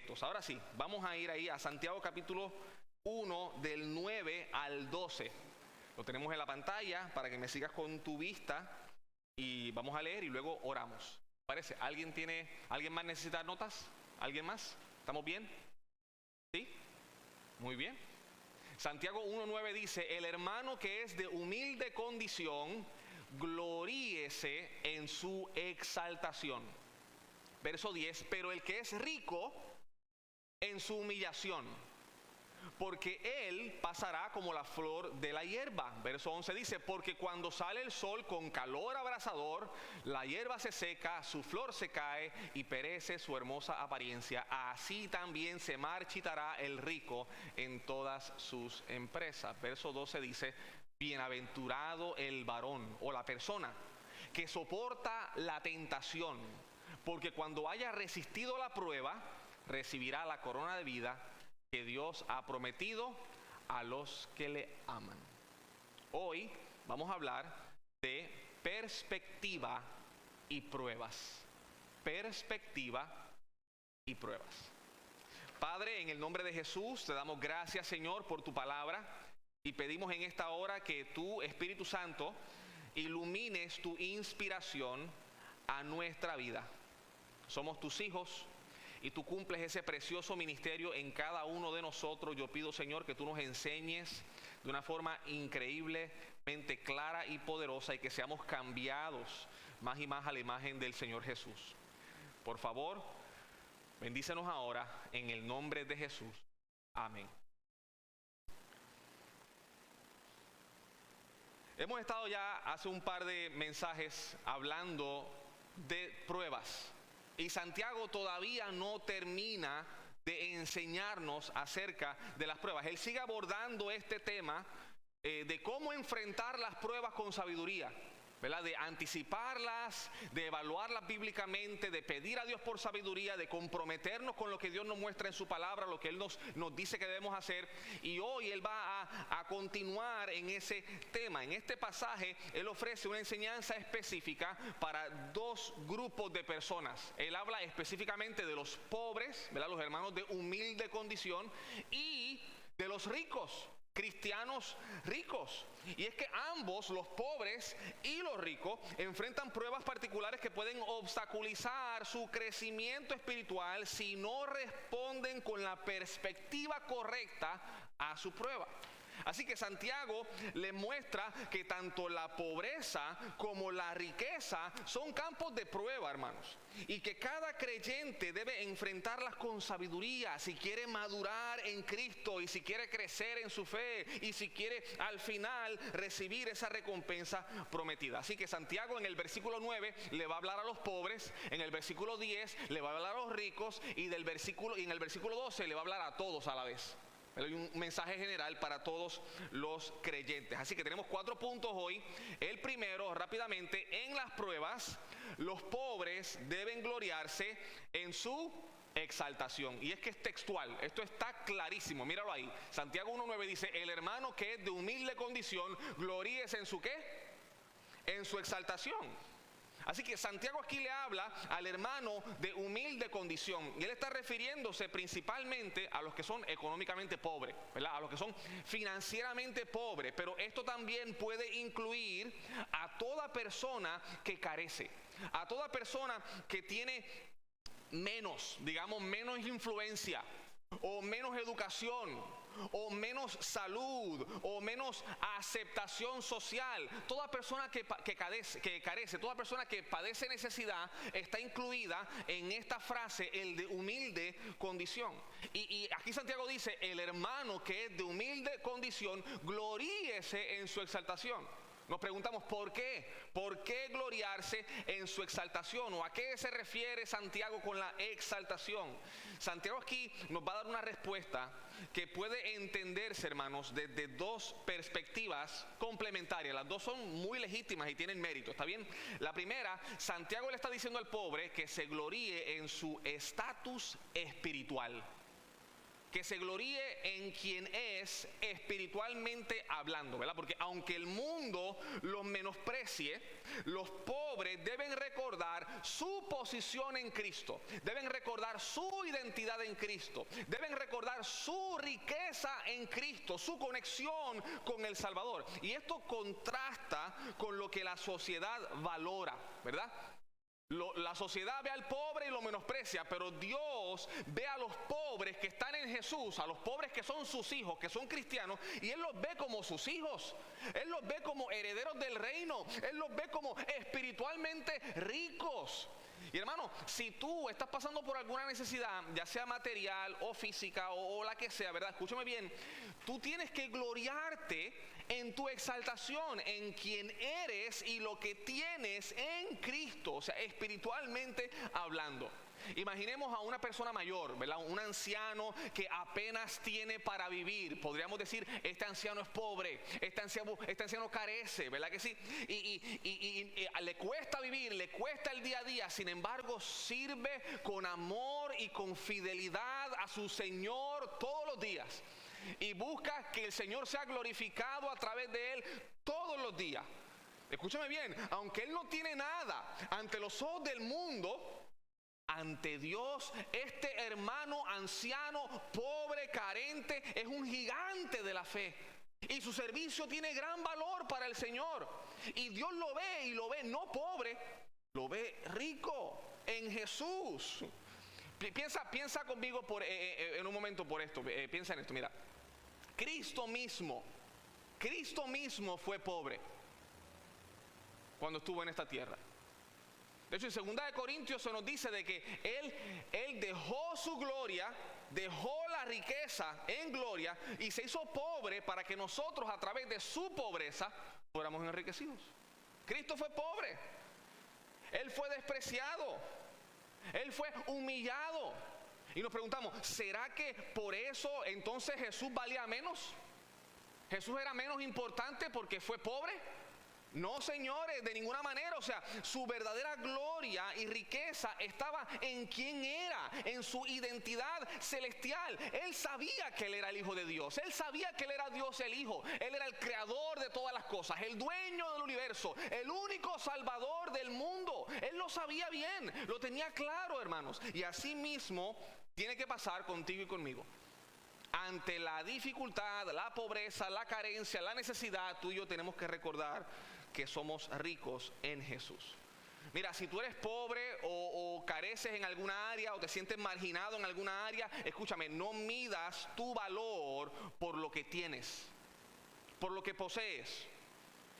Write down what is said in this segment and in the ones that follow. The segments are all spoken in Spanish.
directos. Ahora sí, vamos a ir ahí a Santiago capítulo 1 del 9 al 12. Lo tenemos en la pantalla para que me sigas con tu vista y vamos a leer y luego oramos. ¿Parece? ¿Alguien más necesita notas? ¿Alguien más? ¿Estamos bien? ¿Sí? Muy bien. Santiago 1:9 dice: el hermano que es de humilde condición, gloríese en su exaltación. Verso 10, pero el que es rico en su humillación, porque él pasará como la flor de la hierba. Verso 11 dice: porque cuando sale el sol con calor abrasador, la hierba se seca, su flor se cae y perece su hermosa apariencia. Así también se marchitará el rico en todas sus empresas. Verso 12 dice: bienaventurado el varón o la persona que soporta la tentación, porque cuando haya resistido la prueba, recibirá la corona de vida que Dios ha prometido a los que le aman. Hoy vamos a hablar de perspectiva y pruebas. Perspectiva y pruebas. Padre, en el nombre de Jesús, te damos gracias, Señor, por tu palabra, y pedimos en esta hora que tú, Espíritu Santo, ilumines tu inspiración a nuestra vida. Somos tus hijos y tú cumples ese precioso ministerio en cada uno de nosotros. Yo pido, Señor, que tú nos enseñes de una forma increíblemente clara y poderosa y que seamos cambiados más y más a la imagen del Señor Jesús. Por favor, bendícenos ahora en el nombre de Jesús. Amén. Hemos estado ya hace un par de mensajes hablando de pruebas. Y Santiago todavía no termina de enseñarnos acerca de las pruebas. Él sigue abordando este tema de cómo enfrentar las pruebas con sabiduría, ¿verdad? De anticiparlas, de evaluarlas bíblicamente, de pedir a Dios por sabiduría, de comprometernos con lo que Dios nos muestra en su palabra, lo que Él nos dice que debemos hacer. Y hoy Él va a continuar en ese tema. En este pasaje Él ofrece una enseñanza específica para dos grupos de personas. Él habla específicamente de los pobres, ¿verdad? Los hermanos de humilde condición, y de los ricos, cristianos ricos. Y es que ambos, los pobres y los ricos, enfrentan pruebas particulares que pueden obstaculizar su crecimiento espiritual si no responden con la perspectiva correcta a su prueba. Así que Santiago le muestra que tanto la pobreza como la riqueza son campos de prueba, hermanos, y que cada creyente debe enfrentarlas con sabiduría si quiere madurar en Cristo y si quiere crecer en su fe y si quiere al final recibir esa recompensa prometida. Así que Santiago en el versículo 9 le va a hablar a los pobres, en el versículo 10 le va a hablar a los ricos y en el versículo 12 le va a hablar a todos a la vez. Hay un mensaje general para todos los creyentes. Así que tenemos 4 puntos hoy. El primero, rápidamente: en las pruebas, los pobres deben gloriarse en su exaltación. Y es que es textual, esto está clarísimo, míralo ahí. Santiago 1:9 dice: el hermano que es de humilde condición, gloríese en su ¿qué? En su exaltación. Así que Santiago aquí le habla al hermano de humilde condición, y él está refiriéndose principalmente a los que son económicamente pobres, ¿verdad? A los que son financieramente pobres, pero esto también puede incluir a toda persona que carece, a toda persona que tiene menos influencia, o menos educación, o menos salud, o menos aceptación social. Toda persona que carece, toda persona que padece necesidad está incluida en esta frase, el de humilde condición. Y aquí Santiago dice: el hermano que es de humilde condición, gloríese en su exaltación. Nos preguntamos ¿por qué? ¿Por qué gloriarse en su exaltación? ¿O a qué se refiere Santiago con la exaltación? Santiago aquí nos va a dar una respuesta que puede entenderse, hermanos, desde dos perspectivas complementarias. Las dos son muy legítimas y tienen mérito, ¿está bien? La primera, Santiago le está diciendo al pobre que se gloríe en su estatus espiritual. que se gloríe en quien es espiritualmente hablando, ¿verdad? Porque aunque el mundo los menosprecie, los pobres deben recordar su posición en Cristo, deben recordar su identidad en Cristo, deben recordar su riqueza en Cristo, su conexión con el Salvador. Y esto contrasta con lo que la sociedad valora, ¿verdad? La sociedad ve al pobre y lo menosprecia, pero Dios ve a los pobres que están en Jesús, a los pobres que son sus hijos, que son cristianos, y Él los ve como sus hijos. Él los ve como herederos del reino. Él los ve como espiritualmente ricos. Y hermano, si tú estás pasando por alguna necesidad, ya sea material o física o la que sea, ¿verdad? Escúchame bien, tú tienes que gloriarte en tu exaltación, en quien eres y lo que tienes en Cristo, o sea, espiritualmente hablando. Imaginemos a una persona mayor, ¿verdad? Un anciano que apenas tiene para vivir. Podríamos decir, este anciano es pobre, este anciano carece, ¿verdad que sí? Y le cuesta vivir, le cuesta el día a día. Sin embargo, sirve con amor y con fidelidad a su Señor todos los días. Y busca que el Señor sea glorificado a través de él todos los días. Escúchame bien, aunque él no tiene nada ante los ojos del mundo, ante Dios, este hermano anciano, pobre, carente, es un gigante de la fe. Y su servicio tiene gran valor para el Señor. Y Dios lo ve, y lo ve no pobre, lo ve rico en Jesús. Piensa conmigo en un momento por esto. Piensa en esto, mira. Cristo mismo fue pobre cuando estuvo en esta tierra. De hecho, en 2 Corintios se nos dice de que Él dejó su gloria, dejó la riqueza en gloria y se hizo pobre para que nosotros a través de su pobreza fuéramos enriquecidos. Cristo fue pobre. Él fue despreciado. Él fue humillado. Y nos preguntamos, ¿será que por eso entonces Jesús valía menos? ¿Jesús era menos importante porque fue pobre? No, señores, de ninguna manera. O sea, su verdadera gloria y riqueza estaba en quién era, en su identidad celestial. Él sabía que Él era el Hijo de Dios. Él sabía que Él era Dios el Hijo. Él era el creador de todas las cosas, el dueño del universo, el único salvador del mundo. Él lo sabía bien, lo tenía claro, hermanos. Y así mismo tiene que pasar contigo y conmigo. Ante la dificultad, la pobreza, la carencia, la necesidad, tú y yo tenemos que recordar que somos ricos en Jesús. Mira, si tú eres pobre o careces en alguna área o te sientes marginado en alguna área, escúchame, no midas tu valor por lo que tienes, por lo que posees.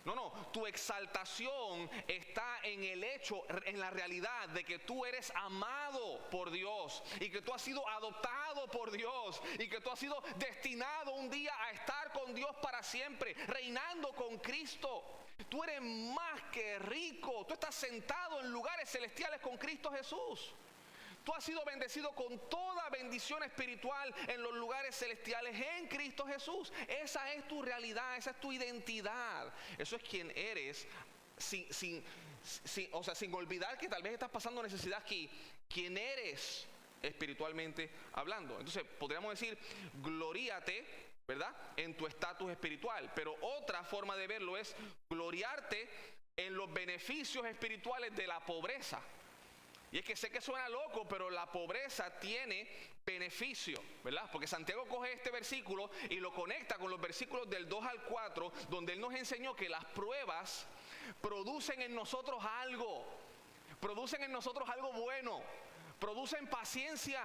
No, tu exaltación está en el hecho, en la realidad de que tú eres amado por Dios y que tú has sido adoptado por Dios y que tú has sido destinado un día a estar con Dios para siempre, reinando con Cristo. Tú eres más que rico, tú estás sentado en lugares celestiales con Cristo Jesús. Tú has sido bendecido con toda bendición espiritual en los lugares celestiales en Cristo Jesús. Esa es tu realidad, esa es tu identidad. Eso es quien eres, sin olvidar que tal vez estás pasando necesidad aquí. Quien eres espiritualmente hablando. Entonces podríamos decir, gloríate, ¿verdad?, en tu estatus espiritual. Pero otra forma de verlo es gloriarte en los beneficios espirituales de la pobreza. Y es que sé que suena loco, pero la pobreza tiene beneficio, ¿verdad? Porque Santiago coge este versículo y lo conecta con los versículos del 2 al 4, donde él nos enseñó que las pruebas producen en nosotros algo bueno. Producen paciencia,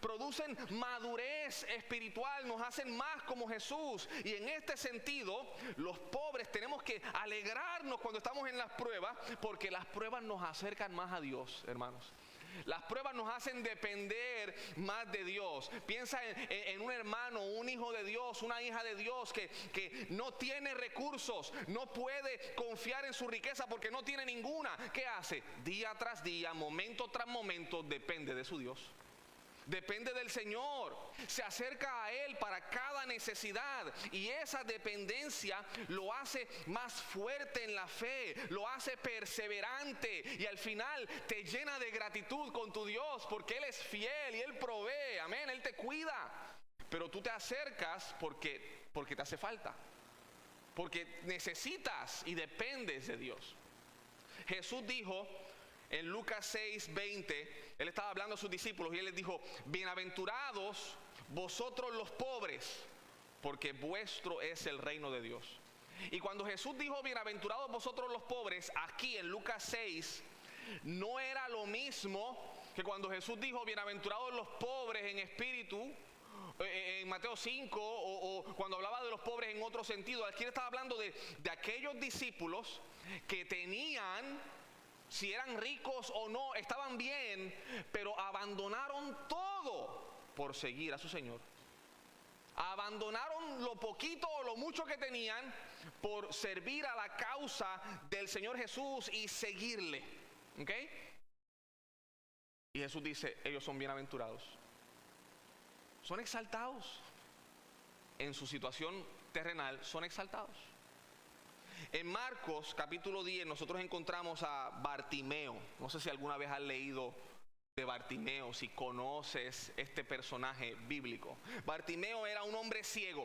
producen madurez espiritual, nos hacen más como Jesús. Y en este sentido, los pobres tenemos que alegrarnos cuando estamos en las pruebas, porque las pruebas nos acercan más a Dios, hermanos. Las pruebas nos hacen depender más de Dios. Piensa en un hermano, un hijo de Dios, una hija de Dios que no tiene recursos, no puede confiar en su riqueza porque no tiene ninguna. ¿Qué hace? Día tras día, momento tras momento, depende de su Dios. Depende del Señor, se acerca a Él para cada necesidad y esa dependencia lo hace más fuerte en la fe, lo hace perseverante y al final te llena de gratitud con tu Dios porque Él es fiel y Él provee, amén, Él te cuida. pero tú te acercas porque te hace falta, porque necesitas y dependes de Dios. Jesús dijo en Lucas 6:20, Él estaba hablando a sus discípulos y Él les dijo: bienaventurados vosotros los pobres, porque vuestro es el reino de Dios. Y cuando Jesús dijo bienaventurados vosotros los pobres, aquí en Lucas 6, no era lo mismo que cuando Jesús dijo bienaventurados los pobres en espíritu, en Mateo 5, o cuando hablaba de los pobres en otro sentido. Aquí estaba hablando de aquellos discípulos que tenían, si eran ricos o no, estaban bien, pero abandonaron todo por seguir a su Señor. Abandonaron lo poquito o lo mucho que tenían por servir a la causa del Señor Jesús y seguirle. ¿Ok? Y Jesús dice: ellos son bienaventurados. Son exaltados. En su situación terrenal son exaltados. En Marcos capítulo 10 nosotros encontramos a Bartimeo. No sé si alguna vez has leído de Bartimeo, si conoces este personaje bíblico. Bartimeo era un hombre ciego,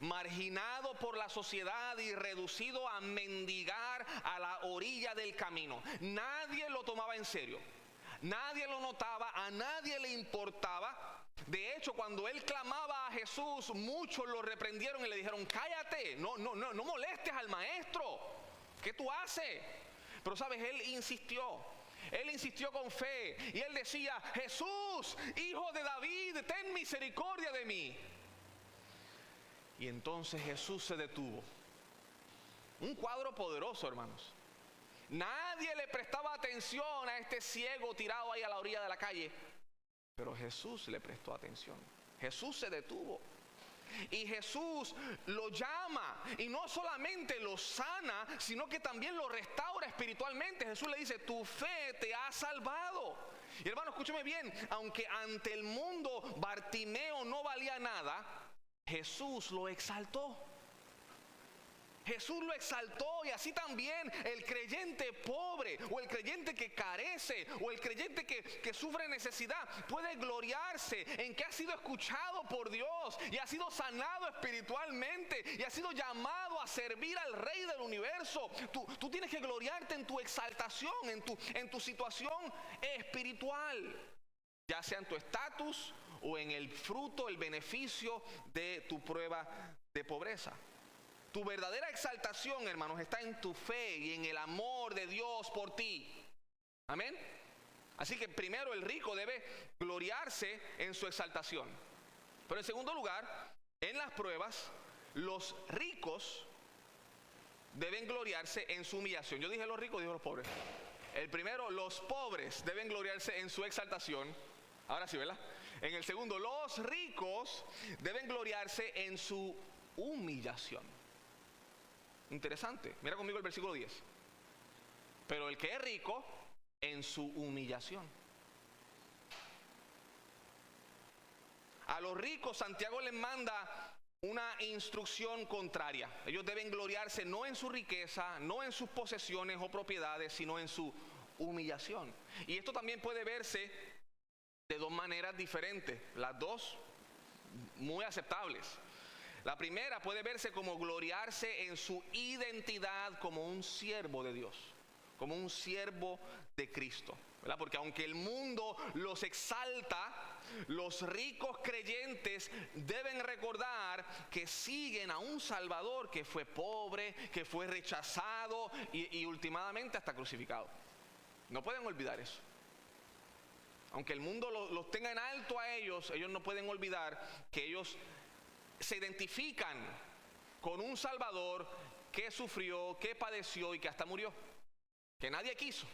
marginado por la sociedad y reducido a mendigar a la orilla del camino. Nadie lo tomaba en serio, nadie lo notaba, a nadie le importaba. De hecho, cuando él clamaba a Jesús, muchos lo reprendieron y le dijeron: cállate, no molestes al maestro, ¿qué tú haces? Pero sabes, él insistió con fe y él decía: Jesús, hijo de David, ten misericordia de mí. Y entonces Jesús se detuvo. Un cuadro poderoso, hermanos. Nadie le prestaba atención a este ciego tirado ahí a la orilla de la calle, pero Jesús le prestó atención. Jesús se detuvo y Jesús lo llama, y no solamente lo sana, sino que también lo restaura espiritualmente. Jesús le dice: tu fe te ha salvado. Y hermano, escúcheme bien, aunque ante el mundo Bartimeo no valía nada, Jesús lo exaltó. Jesús lo exaltó, y así también el creyente pobre, o el creyente que carece, o el creyente que sufre necesidad, puede gloriarse en que ha sido escuchado por Dios y ha sido sanado espiritualmente y ha sido llamado a servir al Rey del universo. Tú tienes que gloriarte en tu exaltación, en tu situación espiritual, ya sea en tu estatus o en el fruto, el beneficio de tu prueba de pobreza. Tu verdadera exaltación, hermanos, está en tu fe y en el amor de Dios por ti. Amén. Así que primero, el rico debe gloriarse en su exaltación. Pero en segundo lugar, en las pruebas, los ricos deben gloriarse en su humillación. Yo dije los ricos, dije los pobres. El primero, los pobres deben gloriarse en su exaltación. Ahora sí, ¿verdad? En el segundo, los ricos deben gloriarse en su humillación. Interesante. Mira conmigo el versículo 10. Pero el que es rico, en su humillación. A los ricos Santiago les manda una instrucción contraria. Ellos deben gloriarse no en su riqueza, no en sus posesiones o propiedades, sino en su humillación. Y esto también puede verse de dos maneras diferentes, las dos muy aceptables. La primera puede verse como gloriarse en su identidad como un siervo de Dios, como un siervo de Cristo, ¿verdad? Porque aunque el mundo los exalta, los ricos creyentes deben recordar que siguen a un Salvador que fue pobre, que fue rechazado y últimamente hasta crucificado. No pueden olvidar eso. Aunque el mundo los tenga en alto a ellos, ellos no pueden olvidar que ellos se identifican con un Salvador que sufrió, que padeció y que hasta murió, que nadie quiso.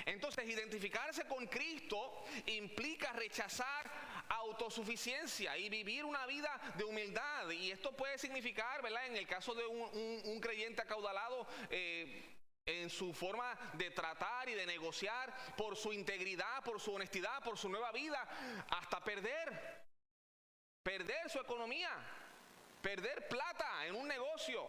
Entonces, identificarse con Cristo implica rechazar autosuficiencia y vivir una vida de humildad. Y esto puede significar, ¿verdad?, en el caso de un creyente acaudalado, en su forma de tratar y de negociar, por su integridad, por su honestidad, por su nueva vida, hasta perder su economía, perder plata en un negocio.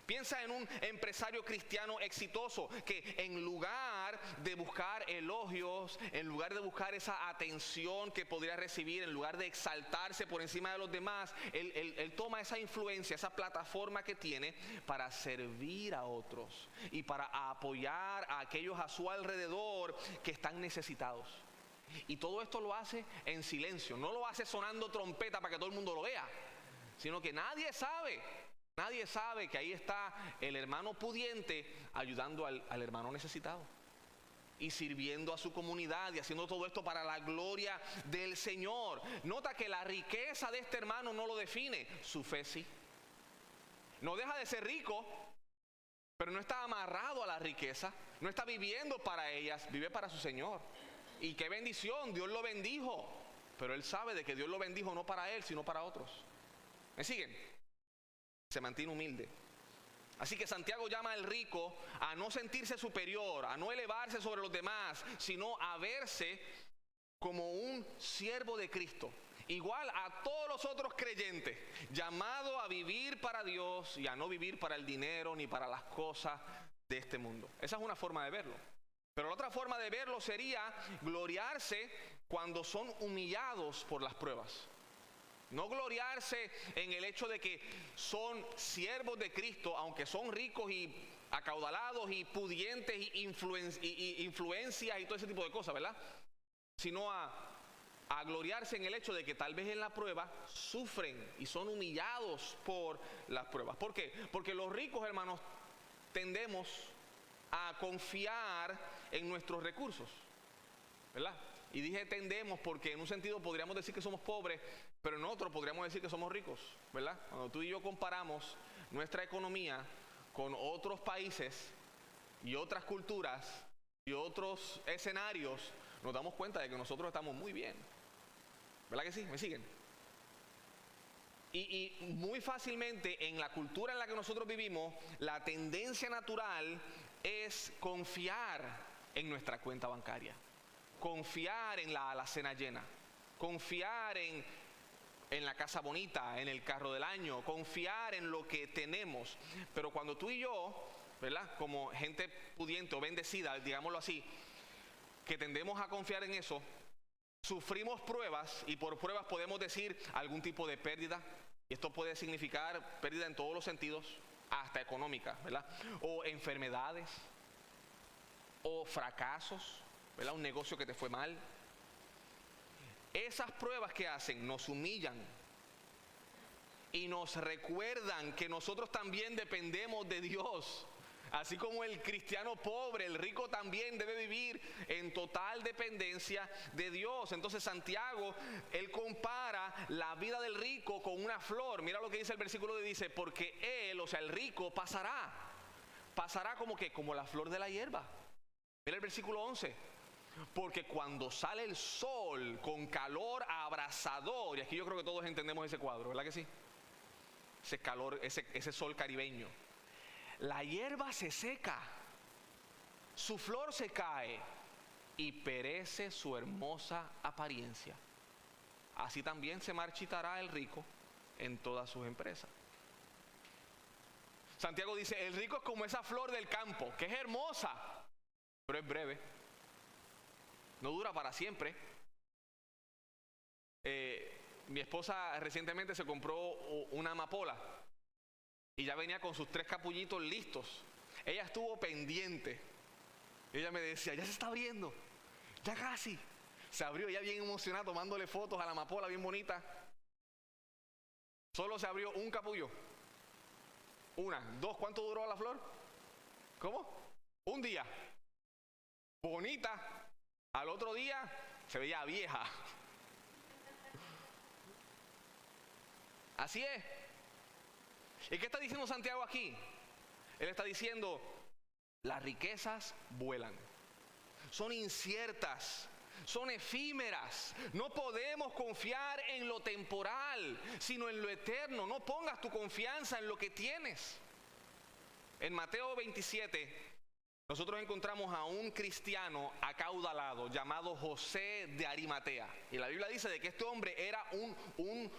Piensa en un empresario cristiano exitoso que en lugar lugar de buscar elogios, en lugar de buscar esa atención que podría recibir, en lugar de exaltarse por encima de los demás, él toma esa influencia, esa plataforma que tiene para servir a otros y para apoyar a aquellos a su alrededor que están necesitados. Y todo esto lo hace en silencio, no lo hace sonando trompeta para que todo el mundo lo vea, sino que nadie sabe que ahí está el hermano pudiente ayudando al hermano necesitado y sirviendo a su comunidad y haciendo todo esto para la gloria del Señor. Nota que la riqueza de este hermano no lo define, su fe sí. No deja de ser rico, pero no está amarrado a la riqueza, no está viviendo para ellas, vive para su Señor. Y qué bendición, Dios lo bendijo, pero él sabe de que Dios lo bendijo no para él, sino para otros. ¿Me siguen? Se mantiene humilde. Así que Santiago llama al rico a no sentirse superior, a no elevarse sobre los demás, sino a verse como un siervo de Cristo, igual a todos los otros creyentes, llamado a vivir para Dios y a no vivir para el dinero ni para las cosas de este mundo. Esa es una forma de verlo. Pero la otra forma de verlo sería gloriarse cuando son humillados por las pruebas. No gloriarse en el hecho de que son siervos de Cristo, aunque son ricos y acaudalados y pudientes y influencias y todo ese tipo de cosas, ¿verdad? Sino a gloriarse en el hecho de que tal vez en la prueba sufren y son humillados por las pruebas. ¿Por qué? Porque los ricos, hermanos, tendemos a confiar en nuestros recursos, ¿verdad? Y dije tendemos porque en un sentido podríamos decir que somos pobres, pero en otro podríamos decir que somos ricos, ¿verdad? Cuando tú y yo comparamos nuestra economía con otros países y otras culturas y otros escenarios, nos damos cuenta de que nosotros estamos muy bien, ¿verdad que sí? ¿Me siguen? Y muy fácilmente en la cultura en la que nosotros vivimos, la tendencia natural es confiar en nuestra cuenta bancaria, confiar en la alacena llena, confiar en la casa bonita, en el carro del año, confiar en lo que tenemos. Pero cuando tú y yo, ¿verdad?, como gente pudiente o bendecida, digámoslo así, que tendemos a confiar en eso, sufrimos pruebas, y por pruebas podemos decir algún tipo de pérdida, y esto puede significar pérdida en todos los sentidos, hasta económica, ¿verdad? O enfermedades, o fracasos, ¿verdad? Un negocio que te fue mal. Esas pruebas que hacen nos humillan y nos recuerdan que nosotros también dependemos de Dios. Así como el cristiano pobre, el rico también debe vivir en total dependencia de Dios. Entonces Santiago, él compara la vida del rico con una flor. Mira lo que dice el versículo, dice, porque él, o sea, el rico, pasará como que, como la flor de la hierba. Mira el versículo 11. Porque cuando sale el sol con calor abrasador, y aquí yo creo que todos entendemos ese cuadro, ¿verdad que sí? Ese calor, ese sol caribeño. La hierba se seca, su flor se cae y perece su hermosa apariencia. Así también se marchitará el rico en todas sus empresas. Santiago dice, el rico es como esa flor del campo, que es hermosa, pero es breve. No dura para siempre. Mi esposa recientemente se compró una amapola y ya venía con sus 3 capullitos listos. Ella estuvo pendiente. Ella me decía, ya se está abriendo, ya casi. Se abrió, ya bien emocionada, tomándole fotos a la amapola bien bonita. Solo se abrió un capullo. 1, 2, ¿cuánto duró la flor? ¿Cómo? Un día. Bonita. Al otro día se veía vieja. Así es. ¿Y qué está diciendo Santiago aquí? Él está diciendo, las riquezas vuelan, son inciertas, son efímeras. No podemos confiar en lo temporal, sino en lo eterno. No pongas tu confianza en lo que tienes. En Mateo 27, nosotros encontramos a un cristiano acaudalado llamado José de Arimatea. Y la Biblia dice de que este hombre era un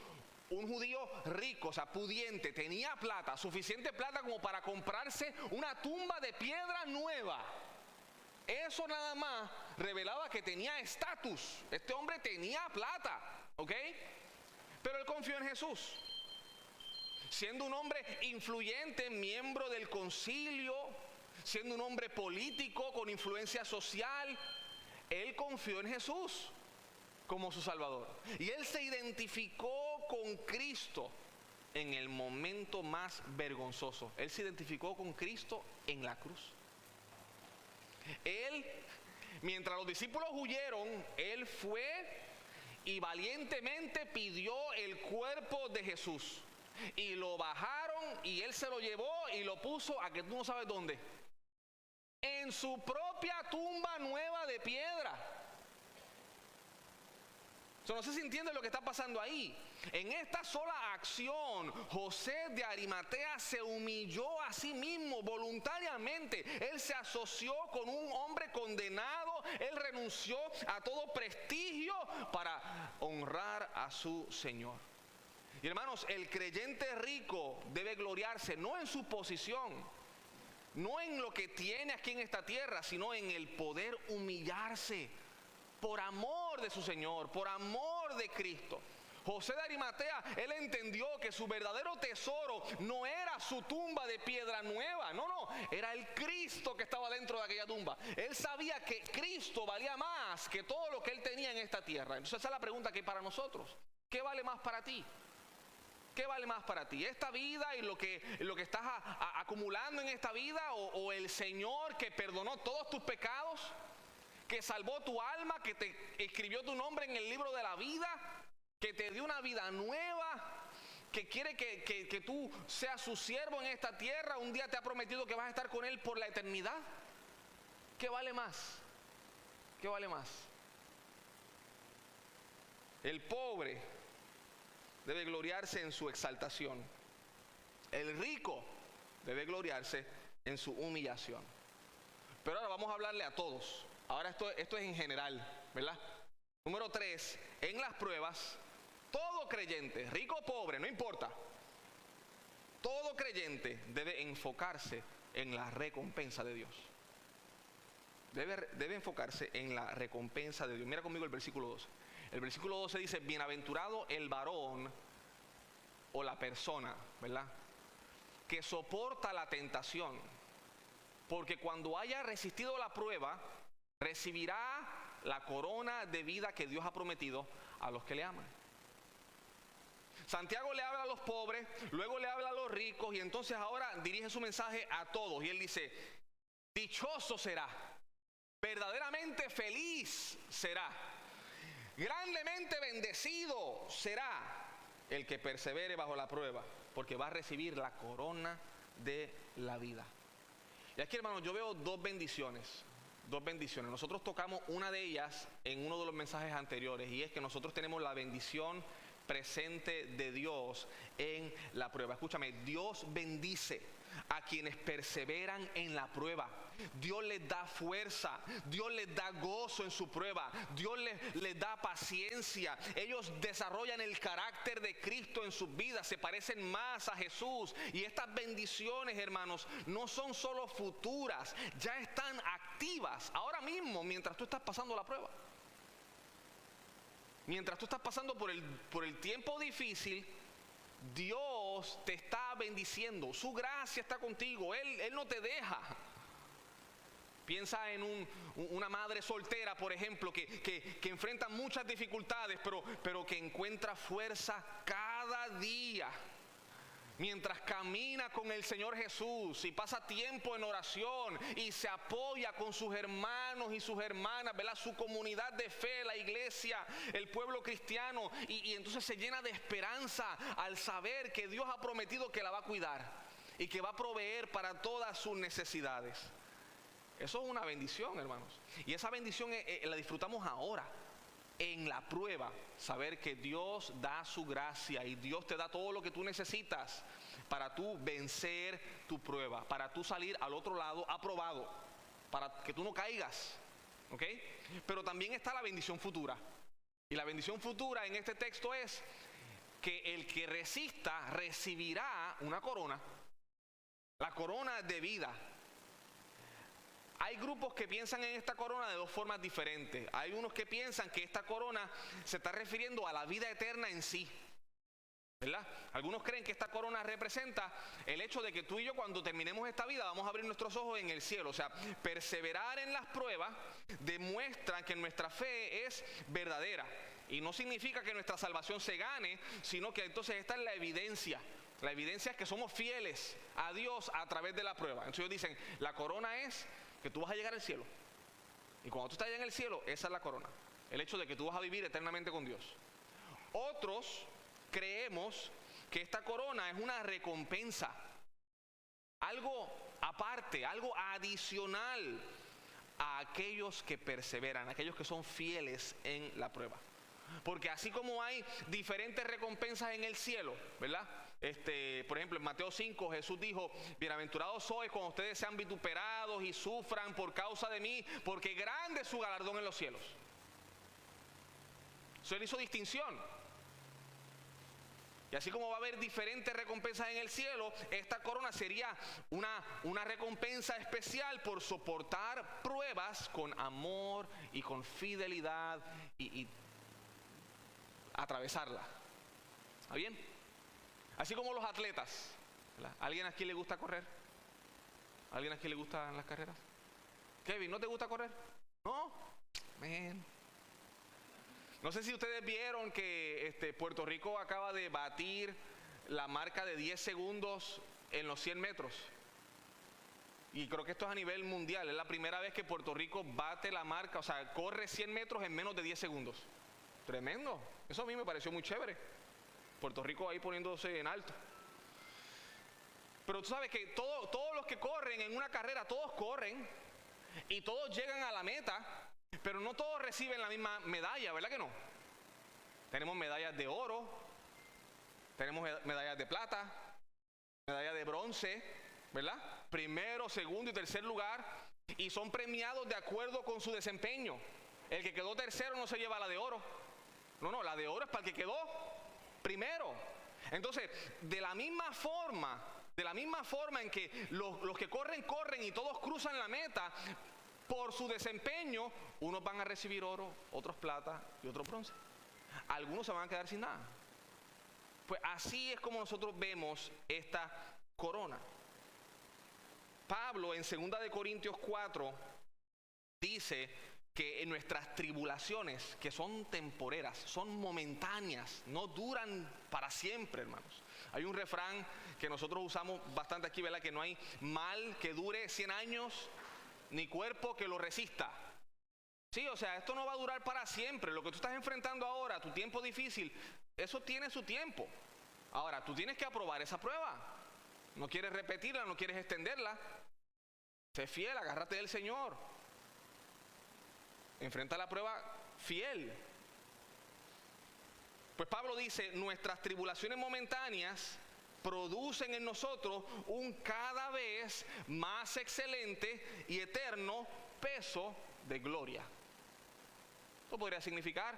judío rico, o sea, pudiente, tenía plata, suficiente plata como para comprarse una tumba de piedra nueva. Eso nada más revelaba que tenía estatus. Este hombre tenía plata, ¿ok? Pero él confió en Jesús. Siendo un hombre influyente, miembro del concilio, siendo un hombre político con influencia social, él confió en Jesús como su Salvador. Y él se identificó con Cristo en el momento más vergonzoso. Él se identificó con Cristo en la cruz. Él, mientras los discípulos huyeron, él fue y valientemente pidió el cuerpo de Jesús. Y lo bajaron y él se lo llevó y lo puso a que tú no sabes dónde. En su propia tumba nueva de piedra. No sé si entienden lo que está pasando ahí. En esta sola acción, José de Arimatea se humilló a sí mismo voluntariamente. Él se asoció con un hombre condenado. Él renunció a todo prestigio para honrar a su Señor. Y hermanos, el creyente rico debe gloriarse no en su posición, no en lo que tiene aquí en esta tierra, sino en el poder humillarse por amor de su Señor, por amor de Cristo. José de Arimatea, él entendió que su verdadero tesoro no era su tumba de piedra nueva, no, era el Cristo que estaba dentro de aquella tumba. Él sabía que Cristo valía más que todo lo que él tenía en esta tierra. Entonces esa es la pregunta que hay para nosotros. ¿Qué vale más para ti? ¿Qué vale más para ti? ¿Esta vida y lo que estás acumulando en esta vida o el Señor que perdonó todos tus pecados, que salvó tu alma, que te escribió tu nombre en el libro de la vida, que te dio una vida nueva, que quiere que tú seas su siervo en esta tierra? Un día te ha prometido que vas a estar con él por la eternidad. ¿Qué vale más? ¿Qué vale más? El pobre debe gloriarse en su exaltación. El rico debe gloriarse en su humillación. Pero ahora vamos a hablarle a todos. Ahora esto es en general, ¿verdad? Número 3, en las pruebas, todo creyente, rico o pobre, no importa, todo creyente debe enfocarse en la recompensa de Dios. Debe enfocarse en la recompensa de Dios. Mira conmigo el versículo 12. El versículo 12 dice: bienaventurado el varón o la persona, ¿verdad?, que soporta la tentación, porque cuando haya resistido la prueba, recibirá la corona de vida que Dios ha prometido a los que le aman. Santiago le habla a los pobres, luego le habla a los ricos, y entonces ahora dirige su mensaje a todos. Y él dice: dichoso será, verdaderamente feliz será, grandemente bendecido será el que persevere bajo la prueba, porque va a recibir la corona de la vida. Y aquí, hermanos, yo veo dos bendiciones. Nosotros tocamos una de ellas en uno de los mensajes anteriores, y es que nosotros tenemos la bendición presente de Dios en la prueba. Escúchame, Dios bendice a quienes perseveran en la prueba. Dios les da fuerza, Dios les da gozo en su prueba, Dios les da paciencia. Ellos desarrollan el carácter de Cristo en sus vidas, se parecen más a Jesús. Y estas bendiciones, hermanos, no son solo futuras, ya están activas ahora mismo mientras tú estás pasando la prueba. Mientras tú estás pasando por el tiempo difícil, Dios te está bendiciendo, su gracia está contigo, Él no te deja. Piensa en una madre soltera, por ejemplo, que enfrenta muchas dificultades, pero que encuentra fuerza cada día mientras camina con el Señor Jesús y pasa tiempo en oración y se apoya con sus hermanos y sus hermanas, ¿verdad?, su comunidad de fe, la iglesia, el pueblo cristiano, y entonces se llena de esperanza al saber que Dios ha prometido que la va a cuidar y que va a proveer para todas sus necesidades. Eso es una bendición, hermanos, y esa bendición la disfrutamos ahora en la prueba, saber que Dios da su gracia y Dios te da todo lo que tú necesitas para tú vencer tu prueba, para tú salir al otro lado aprobado, para que tú no caigas, ¿ok? Pero también está la bendición futura, y la bendición futura en este texto es que el que resista recibirá una corona, la corona de vida. hay grupos que piensan en esta corona de dos formas diferentes. Hay unos que piensan que esta corona se está refiriendo a la vida eterna en sí, ¿verdad? Algunos creen que esta corona representa el hecho de que tú y yo, cuando terminemos esta vida, vamos a abrir nuestros ojos en el cielo. O sea, perseverar en las pruebas demuestra que nuestra fe es verdadera. Y no significa que nuestra salvación se gane, sino que entonces esta es la evidencia. La evidencia es que somos fieles a Dios a través de la prueba. Entonces ellos dicen, la corona es que tú vas a llegar al cielo. Y cuando tú estás allá en el cielo, esa es la corona. El hecho de que tú vas a vivir eternamente con Dios. Otros creemos que esta corona es una recompensa, algo aparte, algo adicional a aquellos que perseveran, a aquellos que son fieles en la prueba. Porque así como hay diferentes recompensas en el cielo, ¿verdad? Por ejemplo, en Mateo 5 Jesús dijo, bienaventurados sois cuando ustedes sean vituperados y sufran por causa de mí, porque grande es su galardón en los cielos. Eso él hizo distinción. Y así como va a haber diferentes recompensas en el cielo, esta corona sería una recompensa especial por soportar pruebas con amor y con fidelidad y atravesarla. ¿Está bien? Así como los atletas, ¿verdad? ¿Alguien aquí le gusta correr? ¿Alguien aquí le gustan las carreras? Kevin, ¿no te gusta correr? ¿No? Man. No sé si ustedes vieron que Puerto Rico acaba de batir la marca de 10 segundos en los 100 metros. Y creo que esto es a nivel mundial. Es la primera vez que Puerto Rico bate la marca, o sea, corre 100 metros en menos de 10 segundos. Tremendo. Eso a mí me pareció muy chévere. Puerto Rico ahí poniéndose en alto. Pero tú sabes que todos los que corren en una carrera, todos corren y todos llegan a la meta, pero no todos reciben la misma medalla, ¿verdad que no? Tenemos medallas de oro, tenemos medallas de plata, medallas de bronce, ¿verdad? Primero, segundo y tercer lugar, y son premiados de acuerdo con su desempeño. El que quedó tercero no se lleva la de oro. No, la de oro es para el que quedó primero. Entonces, de la misma forma en que los que corren y todos cruzan la meta, por su desempeño, unos van a recibir oro, otros plata y otros bronce. Algunos se van a quedar sin nada. Pues así es como nosotros vemos esta corona. Pablo en 2 de Corintios 4 dice que en nuestras tribulaciones, que son temporeras, son momentáneas, no duran para siempre, hermanos. Hay un refrán que nosotros usamos bastante aquí, ¿verdad? Que no hay mal que dure 100 años, ni cuerpo que lo resista. Sí, o sea, esto no va a durar para siempre. Lo que tú estás enfrentando ahora, tu tiempo difícil, eso tiene su tiempo. Ahora, tú tienes que aprobar esa prueba. No quieres repetirla, no quieres extenderla. Sé fiel, agárrate del Señor. Enfrenta la prueba fiel. Pues Pablo dice, nuestras tribulaciones momentáneas producen en nosotros un cada vez más excelente y eterno peso de gloria. Esto podría significar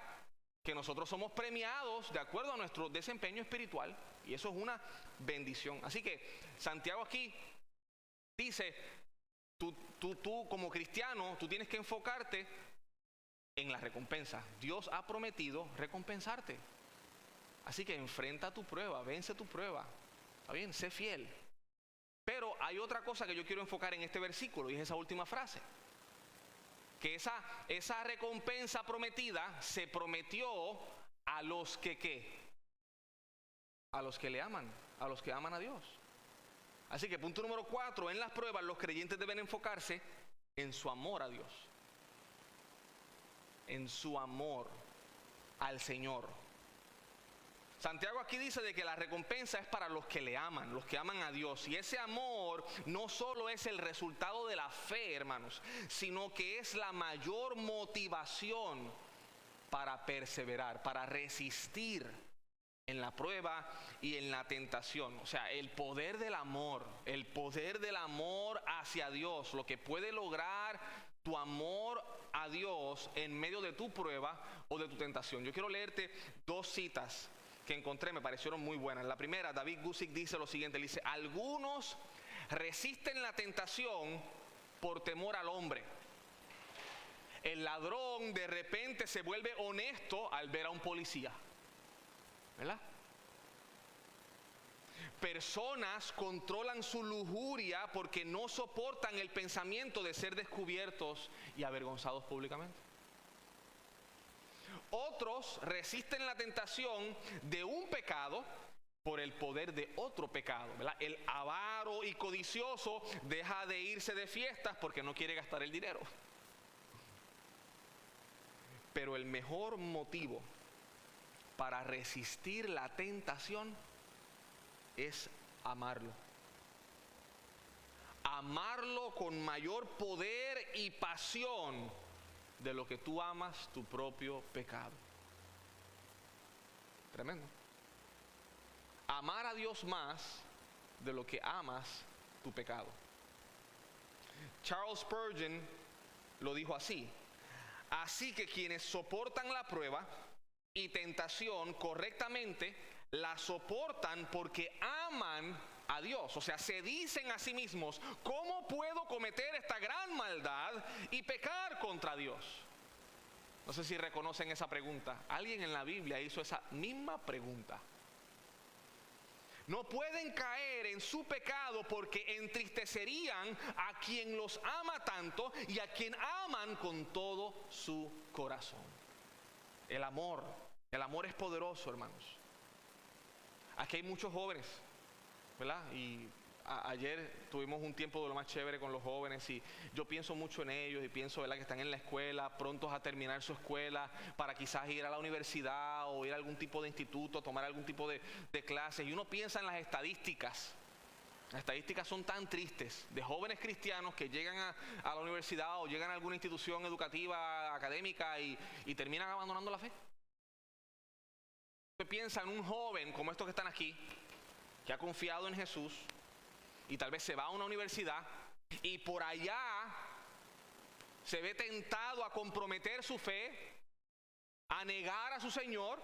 que nosotros somos premiados de acuerdo a nuestro desempeño espiritual, y eso es una bendición. Así que Santiago aquí dice, tú como cristiano, tú tienes que enfocarte en la recompensa. Dios ha prometido recompensarte. Así que enfrenta tu prueba, vence tu prueba. ¿Está bien? Sé fiel. Pero hay otra cosa que yo quiero enfocar en este versículo, y es esa última frase. Que esa recompensa prometida se prometió a los que ¿qué? A los que le aman, a los que aman a Dios. Así que punto número 4, en las pruebas los creyentes deben enfocarse en su amor a Dios. En su amor al Señor. Santiago aquí dice de que la recompensa es para los que le aman, los que aman a Dios. Y ese amor no solo es el resultado de la fe, hermanos, sino que es la mayor motivación para perseverar, para resistir en la prueba y en la tentación. O sea, el poder del amor hacia Dios, lo que puede lograr tu amor a Dios en medio de tu prueba o de tu tentación. Yo quiero leerte 2 citas que encontré, me parecieron muy buenas. La primera, David Guzik dice lo siguiente, dice, algunos resisten la tentación por temor al hombre. El ladrón de repente se vuelve honesto al ver a un policía, ¿verdad? Personas controlan su lujuria porque no soportan el pensamiento de ser descubiertos y avergonzados públicamente. Otros resisten la tentación de un pecado por el poder de otro pecado, ¿verdad? El avaro y codicioso deja de irse de fiestas porque no quiere gastar el dinero. Pero el mejor motivo para resistir la tentación es amarlo. Amarlo con mayor poder y pasión de lo que tú amas tu propio pecado. Tremendo. Amar a Dios más de lo que amas tu pecado. Charles Spurgeon lo dijo así: así que quienes soportan la prueba y tentación correctamente, la soportan porque aman a Dios. O sea, se dicen a sí mismos: ¿cómo puedo cometer esta gran maldad y pecar contra Dios? No sé si reconocen esa pregunta. Alguien en la Biblia hizo esa misma pregunta. No pueden caer en su pecado porque entristecerían a quien los ama tanto y a quien aman con todo su corazón. El amor es poderoso, hermanos. Aquí hay muchos jóvenes, ¿verdad? Y ayer tuvimos un tiempo de lo más chévere con los jóvenes y yo pienso mucho en ellos y pienso, ¿verdad?, que están en la escuela, prontos a terminar su escuela para quizás ir a la universidad o ir a algún tipo de instituto, tomar algún tipo de clases. Y uno piensa en las estadísticas. Las estadísticas son tan tristes de jóvenes cristianos que llegan a la universidad o llegan a alguna institución educativa, académica y terminan abandonando la fe. Usted piensa en un joven como estos que están aquí, que ha confiado en Jesús y tal vez se va a una universidad y por allá se ve tentado a comprometer su fe, a negar a su Señor,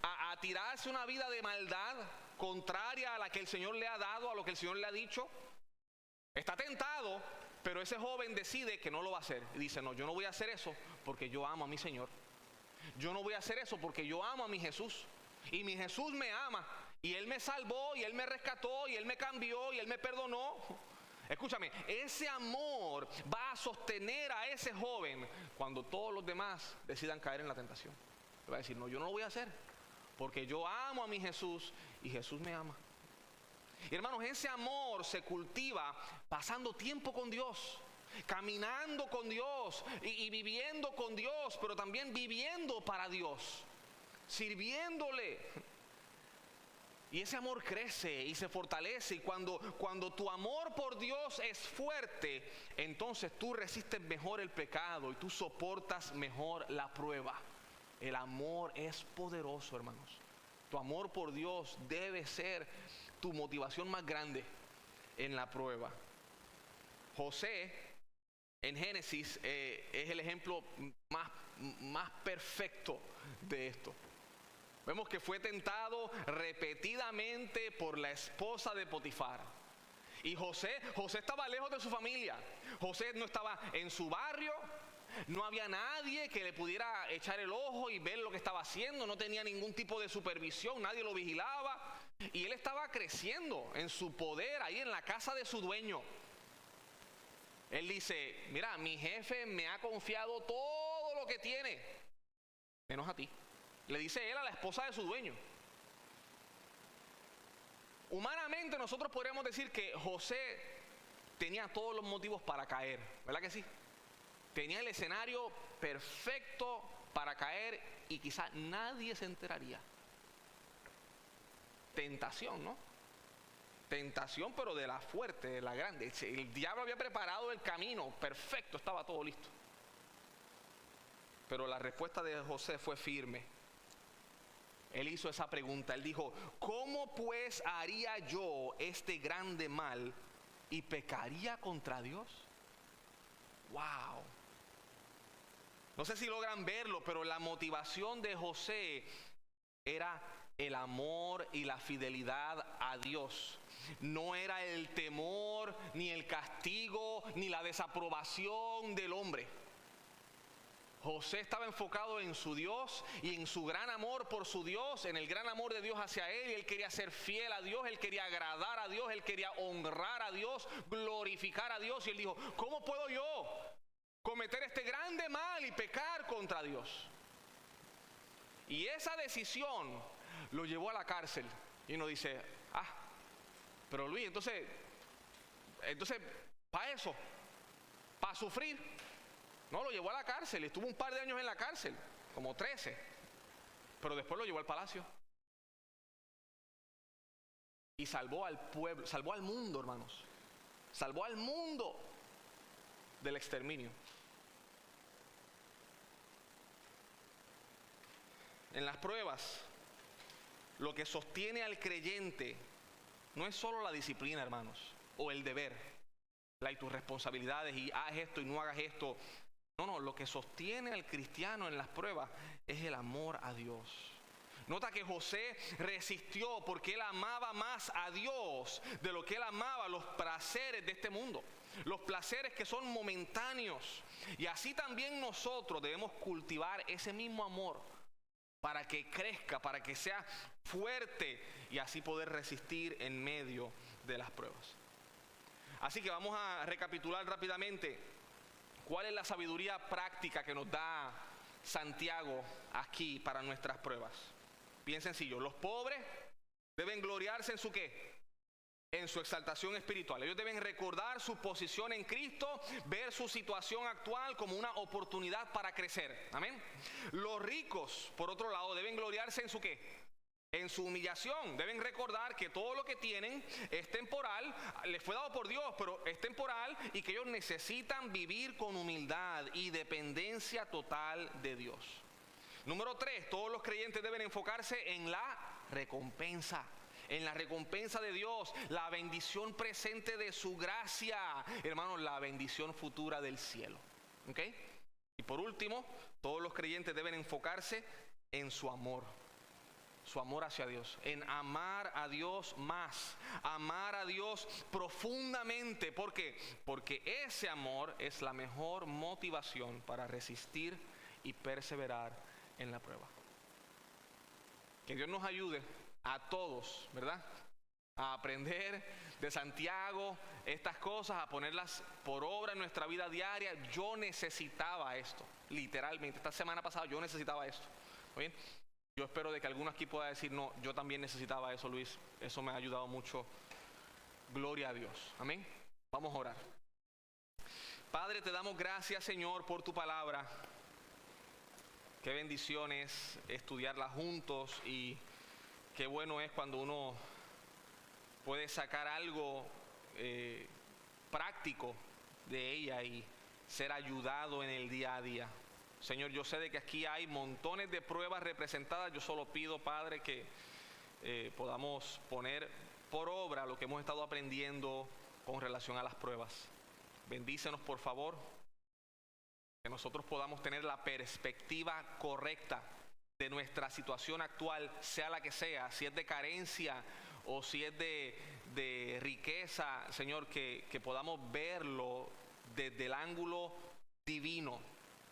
a tirarse una vida de maldad contraria a la que el Señor le ha dado, a lo que el Señor le ha dicho. Está tentado, pero ese joven decide que no lo va a hacer. Y dice: no, yo no voy a hacer eso porque yo amo a mi Señor. Yo no voy a hacer eso porque yo amo a mi Jesús. Y mi Jesús me ama. Y Él me salvó, y Él me rescató, y Él me cambió, y Él me perdonó. Escúchame, ese amor va a sostener a ese joven cuando todos los demás decidan caer en la tentación. Le va a decir: no, yo no lo voy a hacer porque yo amo a mi Jesús y Jesús me ama. Y hermanos, ese amor se cultiva pasando tiempo con Dios, caminando con Dios y viviendo con Dios, pero también viviendo para Dios, sirviéndole. Y ese amor crece y se fortalece, y cuando tu amor por Dios es fuerte, entonces tú resistes mejor el pecado y tú soportas mejor la prueba. El amor es poderoso, hermanos. Tu amor por Dios debe ser tu motivación más grande en la prueba. José en Génesis es el ejemplo más perfecto de esto. Vemos que fue tentado repetidamente por la esposa de Potifar. Y José estaba lejos de su familia. José no estaba en su barrio. No había nadie que le pudiera echar el ojo y ver lo que estaba haciendo. No tenía ningún tipo de supervisión. Nadie lo vigilaba. Y él estaba creciendo en su poder ahí en la casa de su dueño. Él dice: mira, mi jefe me ha confiado todo lo que tiene, menos a ti. Le dice él a la esposa de su dueño. Humanamente nosotros podríamos decir que José tenía todos los motivos para caer, ¿verdad que sí? Tenía el escenario perfecto para caer y quizás nadie se enteraría. Tentación, ¿no? Tentación, pero de la fuerte, de la grande. El diablo había preparado el camino, perfecto, estaba todo listo. Pero la respuesta de José fue firme. Él hizo esa pregunta, él dijo: ¿cómo pues haría yo este grande mal y pecaría contra Dios? ¡Wow! No sé si logran verlo, pero la motivación de José era el amor y la fidelidad a Dios. No era el temor, ni el castigo, ni la desaprobación del hombre. José estaba enfocado en su Dios y en su gran amor por su Dios, en el gran amor de Dios hacia él. Él quería ser fiel a Dios, él quería agradar a Dios, él quería honrar a Dios, glorificar a Dios. Y él dijo, ¿cómo puedo yo cometer este grande mal y pecar contra Dios? Y esa decisión lo llevó a la cárcel. Y uno dice, pero Luis, entonces, para eso, para sufrir. No, lo llevó a la cárcel, estuvo un par de años en la cárcel, como 13, pero después lo llevó al palacio. Y salvó al pueblo, salvó al mundo, hermanos. Salvó al mundo del exterminio. En las pruebas, lo que sostiene al creyente no es solo la disciplina, hermanos, o el deber, y tus responsabilidades, y haz esto y no hagas esto. No, lo que sostiene al cristiano en las pruebas es el amor a Dios. Nota que José resistió porque él amaba más a Dios de lo que él amaba los placeres de este mundo. Los placeres que son momentáneos. Y así también nosotros debemos cultivar ese mismo amor para que crezca, para que sea fuerte y así poder resistir en medio de las pruebas. Así que vamos a recapitular rápidamente. ¿Cuál es la sabiduría práctica que nos da Santiago aquí para nuestras pruebas? Bien sencillo, los pobres deben gloriarse en su ¿qué? En su exaltación espiritual. Ellos deben recordar su posición en Cristo, ver su situación actual como una oportunidad para crecer. Amén. Los ricos, por otro lado, deben gloriarse en su ¿qué? En su humillación. Deben recordar que todo lo que tienen es temporal, les fue dado por Dios, pero es temporal, y que ellos necesitan vivir con humildad y dependencia total de Dios. Número 3, todos los creyentes deben enfocarse en la recompensa. En la recompensa de Dios, la bendición presente de su gracia, hermanos, la bendición futura del cielo. ¿Ok? Y por último, todos los creyentes deben enfocarse en su amor hacia Dios, en amar a Dios más, amar a Dios profundamente. ¿Por qué? Porque ese amor es la mejor motivación para resistir y perseverar en la prueba. Que Dios nos ayude a todos, ¿verdad?, a aprender de Santiago estas cosas, a ponerlas por obra en nuestra vida diaria. Yo necesitaba esto, literalmente. Esta semana pasada yo necesitaba esto. ¿Muy bien? Yo espero de que alguno aquí pueda decir, no, yo también necesitaba eso, Luis. Eso me ha ayudado mucho. Gloria a Dios. Amén. Vamos a orar. Padre, te damos gracias, Señor, por tu palabra. Qué bendición es estudiarla juntos, y qué bueno es cuando uno puede sacar algo práctico de ella y ser ayudado en el día a día. Señor, yo sé de que aquí hay montones de pruebas representadas. Yo solo pido, Padre, que podamos poner por obra lo que hemos estado aprendiendo con relación a las pruebas. Bendícenos, por favor, que nosotros podamos tener la perspectiva correcta de nuestra situación actual, sea la que sea, si es de carencia o si es de riqueza, Señor, que podamos verlo desde el ángulo divino.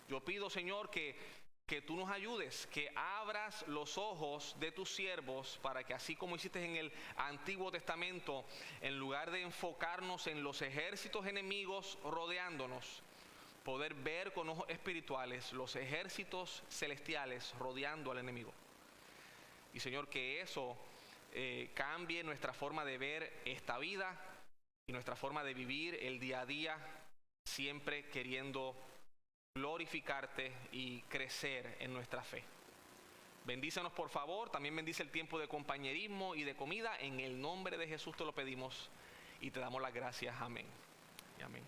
Yo pido, Señor, que tú nos ayudes, que abras los ojos de tus siervos para que, así como hiciste en el Antiguo Testamento, en lugar de enfocarnos en los ejércitos enemigos rodeándonos, poder ver con ojos espirituales los ejércitos celestiales rodeando al enemigo. Y, Señor, que eso cambie nuestra forma de ver esta vida y nuestra forma de vivir el día a día, siempre queriendo glorificarte y crecer en nuestra fe. Bendícenos, por favor. También bendice el tiempo de compañerismo y de comida. En el nombre de Jesús te lo pedimos y te damos las gracias. Amén y amén.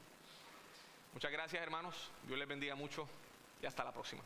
Muchas gracias, hermanos. Dios les bendiga mucho y hasta la próxima.